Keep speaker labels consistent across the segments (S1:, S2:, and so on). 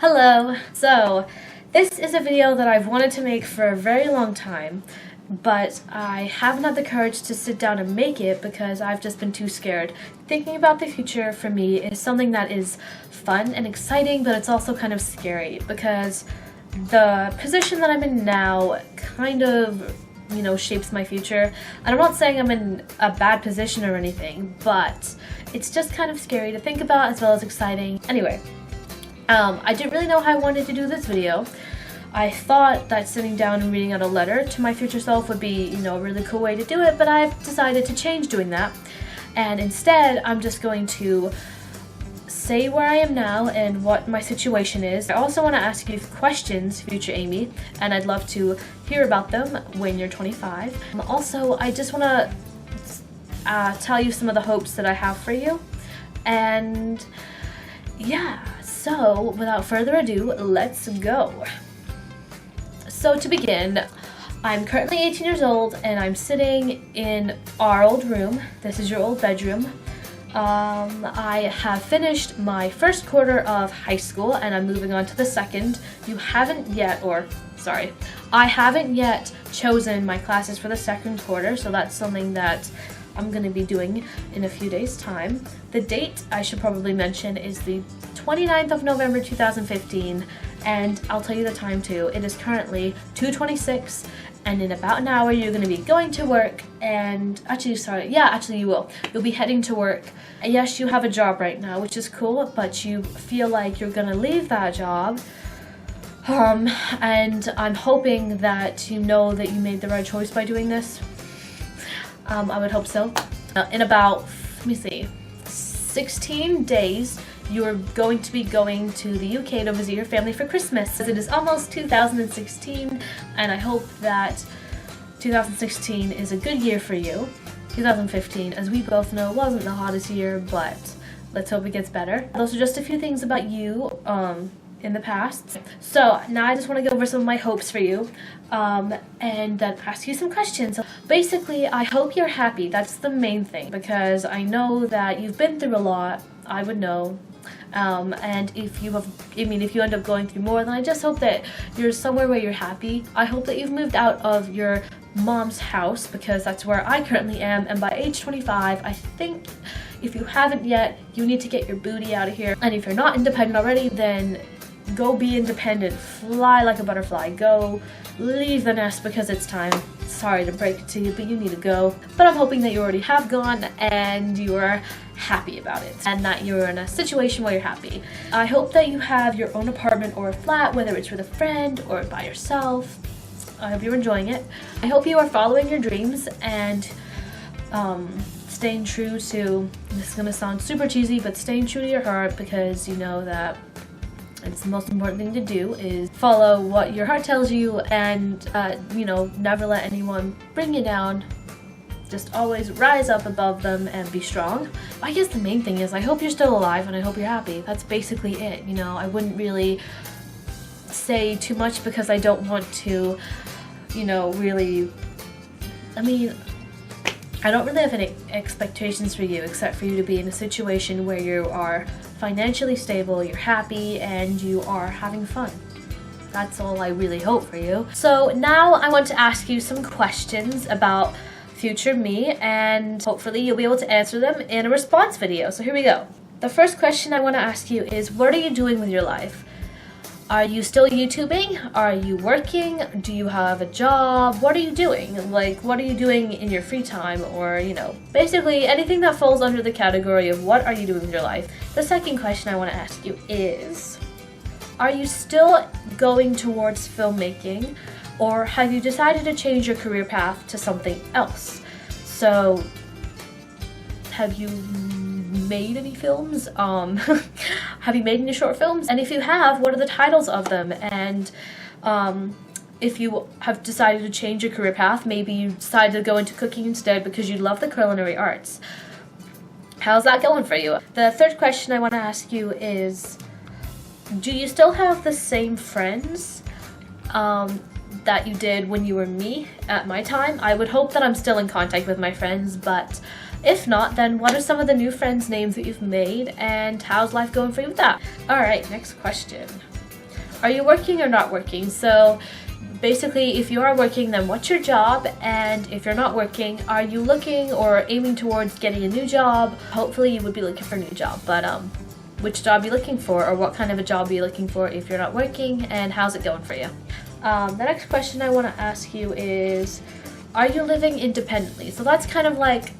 S1: Hello! So, this is a video that I've wanted to make for a very long time, but I haven't had the courage to sit down and make it because I've just been too scared. Thinking about the future for me is something that is fun and exciting, but it's also kind of scary because the position that I'm in now kind of, shapes my future. And I'm not saying I'm in a bad position or anything, but it's just kind of scary to think about as well as exciting. Anyway. I didn't really know how I wanted to do this video. I thought that sitting down and reading out a letter to my future self would be, a really cool way to do it, but I've decided to change doing that. And instead, I'm just going to say where I am now and what my situation is. I also want to ask you questions, future Amy, and I'd love to hear about them when you're 25. Also, I just want to tell you some of the hopes that I have for you. And yeah. So, without further ado, let's go. So to begin, I'm currently 18 years old and I'm sitting in our old room. This is your old bedroom. I have finished my first quarter of high school and I'm moving on to the second. I haven't yet chosen my classes for the second quarter, so that's something that I'm going to be doing in a few days' time. The date, I should probably mention, is the 29th of November 2015, and I'll tell you the time too. It is currently 2:26, and in about an hour you're going to be going to work, and actually you will. You'll be heading to work. Yes, you have a job right now, which is cool, but you feel like you're going to leave that job. And I'm hoping that you know that you made the right choice by doing this. I would hope so. In about, 16 days, you're going to be going to the UK to visit your family for Christmas. It is almost 2016, and I hope that 2016 is a good year for you. 2015, as we both know, wasn't the hottest year, but let's hope it gets better. Those are just a few things about you, in the past. So now I just want to go over some of my hopes for you, and then ask you some questions. So basically, I hope you're happy. That's the main thing, because I know that you've been through a lot. I would know. And if you end up going through more, then I just hope that you're somewhere where you're happy. I hope that you've moved out of your mom's house, because that's where I currently am, and by age 25, I think if you haven't yet, you need to get your booty out of here. And if you're not independent already, then go be independent. Fly like a butterfly. Go leave the nest because it's time. Sorry to break it to you, but you need to go. But I'm hoping that you already have gone and you are happy about it, and that you're in a situation where you're happy. I hope that you have your own apartment or a flat, whether it's with a friend or by yourself. I hope you're enjoying it. I hope you are following your dreams and staying true to, this is gonna sound super cheesy, but staying true to your heart, because you know that it's the most important thing to do is follow what your heart tells you, and never let anyone bring you down. Just always rise up above them and be strong. I guess the main thing is I hope you're still alive and I hope you're happy. That's basically it. I wouldn't really say too much because I don't want to, I don't really have any expectations for you except for you to be in a situation where you are financially stable, you're happy, and you are having fun. That's all I really hope for you. So now I want to ask you some questions about future me, and hopefully you'll be able to answer them in a response video. So here we go. The first question I want to ask you is, what are you doing with your life? Are you still YouTubing? Are you working? Do you have a job? What are you doing? What are you doing in your free time? Or, basically anything that falls under the category of what are you doing with your life. The second question I want to ask you is, are you still going towards filmmaking, or have you decided to change your career path to something else? So, have you made any films? Have you made any short films? And if you have, what are the titles of them? And if you have decided to change your career path, maybe you decided to go into cooking instead because you love the culinary arts. How's that going for you? The third question I want to ask you is, do you still have the same friends that you did when you were me at my time? I would hope that I'm still in contact with my friends, but if not, then what are some of the new friends' names that you've made, and how's life going for you with that? Alright, next question. Are you working or not working? So basically, if you are working, then what's your job? And if you're not working, are you looking or aiming towards getting a new job? Hopefully you would be looking for a new job, but which job are you looking for, or what kind of a job are you looking for if you're not working, and how's it going for you? The next question I want to ask you is, are you living independently? So that's kind of like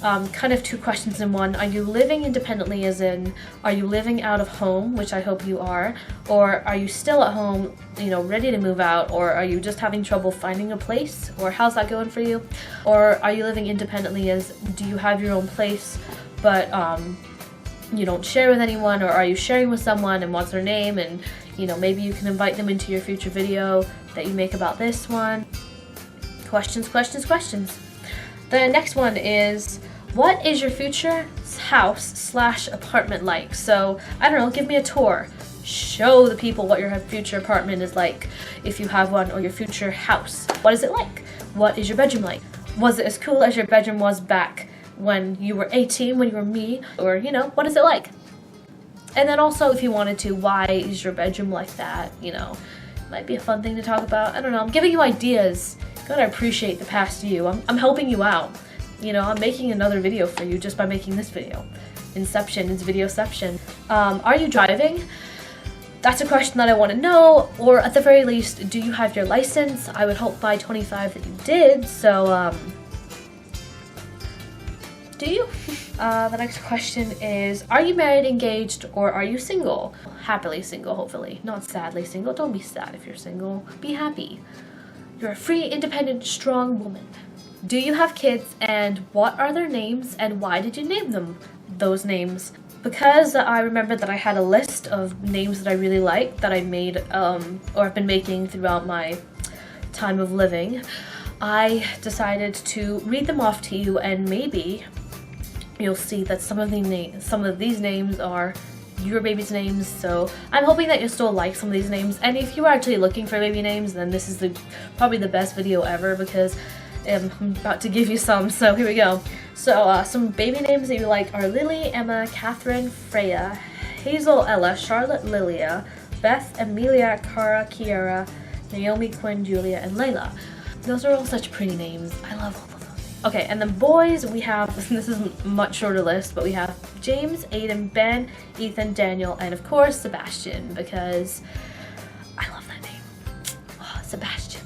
S1: kind of two questions in one. Are you living independently, as in, are you living out of home, which I hope you are, or are you still at home, you know, ready to move out, or are you just having trouble finding a place, or how's that going for you? Or are you living independently as, do you have your own place, but you don't share with anyone, or are you sharing with someone, and what's their name, and you know, maybe you can invite them into your future video that you make about this one. Questions, questions, questions. The next one is, what is your future house/apartment like? So, I don't know, give me a tour. Show the people what your future apartment is like, if you have one, or your future house. What is it like? What is your bedroom like? Was it as cool as your bedroom was back when you were 18, when you were me? Or, you know, what is it like? And then also, if you wanted to, why is your bedroom like that? You know, might be a fun thing to talk about. I don't know, I'm giving you ideas. Gotta appreciate the past you. I'm helping you out. You know, I'm making another video for you just by making this video. Inception, it's videoception. Are you driving? That's a question that I want to know, or at the very least, do you have your license? I would hope by 25 that you did, so, do you? The next question is, are you married, engaged, or are you single? Happily single, hopefully. Not sadly single. Don't be sad if you're single. Be happy. You're a free, independent, strong woman. Do you have kids, and what are their names, and why did you name them those names? Because I remember that I had a list of names that I really liked that I made, or I've been making throughout my time of living, I decided to read them off to you, and maybe you'll see that some of these names are your baby's names, so I'm hoping that you'll still like some of these names. And if you are actually looking for baby names, then this is probably the best video ever, because I'm about to give you some, so here we go. So some baby names that you like are Lily, Emma, Catherine, Freya, Hazel, Ella, Charlotte, Lilia, Beth, Amelia, Cara, Kiara, Naomi, Quinn, Julia, and Layla. Those are all such pretty names. I love all of them. Okay, and then boys, we have, this is a much shorter list, but we have James, Aiden, Ben, Ethan, Daniel, and of course Sebastian, because I love that name. Oh, Sebastian.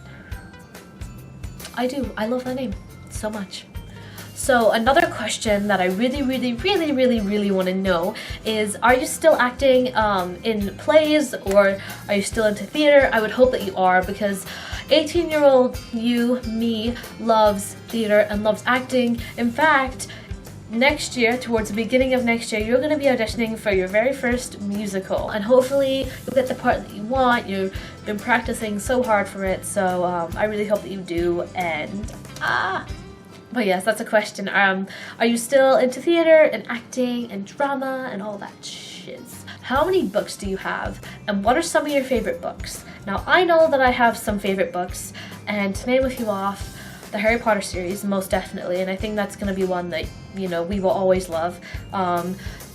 S1: I do. I love that name so much. So another question that I really want to know is, are you still acting in plays, or are you still into theater? I would hope that you are, because 18-year-old you, me, loves theater and loves acting. In fact, next year, towards the beginning of next year, you're going to be auditioning for your very first musical, and hopefully you'll get the part that you want. You've been practicing so hard for it, so I really hope that you do. And but yes, that's a question. Are you still into theater and acting and drama and all that shiz? How many books do you have, and what are some of your favorite books? Now, I know that I have some favorite books, and to name a few off, the Harry Potter series, most definitely, and I think that's going to be one that, you know, we will always love.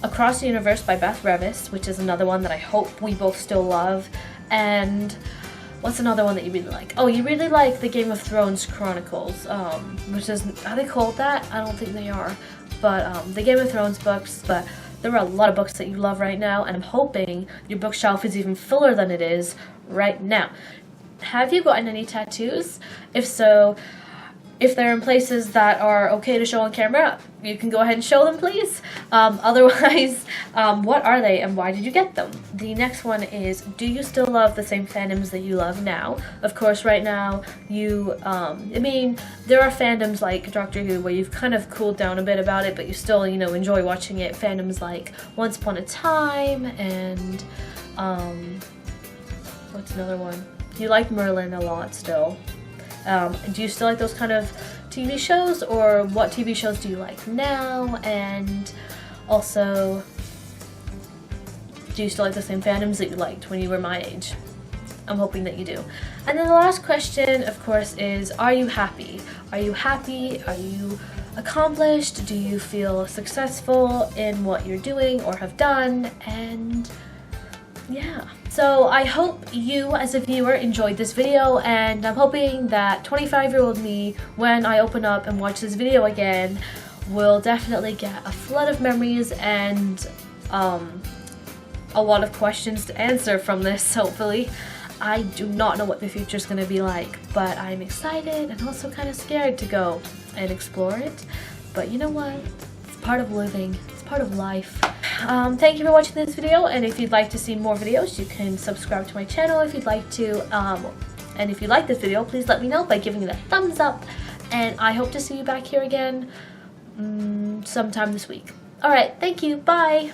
S1: Across the Universe by Beth Revis, which is another one that I hope we both still love. And what's another one that you really like? Oh, you really like the Game of Thrones Chronicles, which is, are they called that? I don't think they are. But the Game of Thrones books, but there are a lot of books that you love right now, and I'm hoping your bookshelf is even fuller than it is right now. Have you gotten any tattoos? If so, if they're in places that are okay to show on camera, you can go ahead and show them, please. Otherwise, what are they and why did you get them? The next one is, do you still love the same fandoms that you love now? Of course, right now, I mean, there are fandoms like Doctor Who where you've kind of cooled down a bit about it, but you still, you know, enjoy watching it. Fandoms like Once Upon a Time and, what's another one? You like Merlin a lot still. Do you still like those kind of TV shows, or what TV shows do you like now? And also, do you still like the same fandoms that you liked when you were my age? I'm hoping that you do. And then the last question, of course, is, are you happy? Are you happy? Are you accomplished? Do you feel successful in what you're doing or have done? And yeah. So I hope you as a viewer enjoyed this video, and I'm hoping that 25-year-old me, when I open up and watch this video again, will definitely get a flood of memories and a lot of questions to answer from this, hopefully. I do not know what the future is going to be like, but I'm excited and also kind of scared to go and explore it. But you know what? It's part of living. It's part of life. Thank you for watching this video, and if you'd like to see more videos, you can subscribe to my channel if you'd like to. And if you like this video, please let me know by giving it a thumbs up, and I hope to see you back here again sometime this week. Alright, thank you. Bye!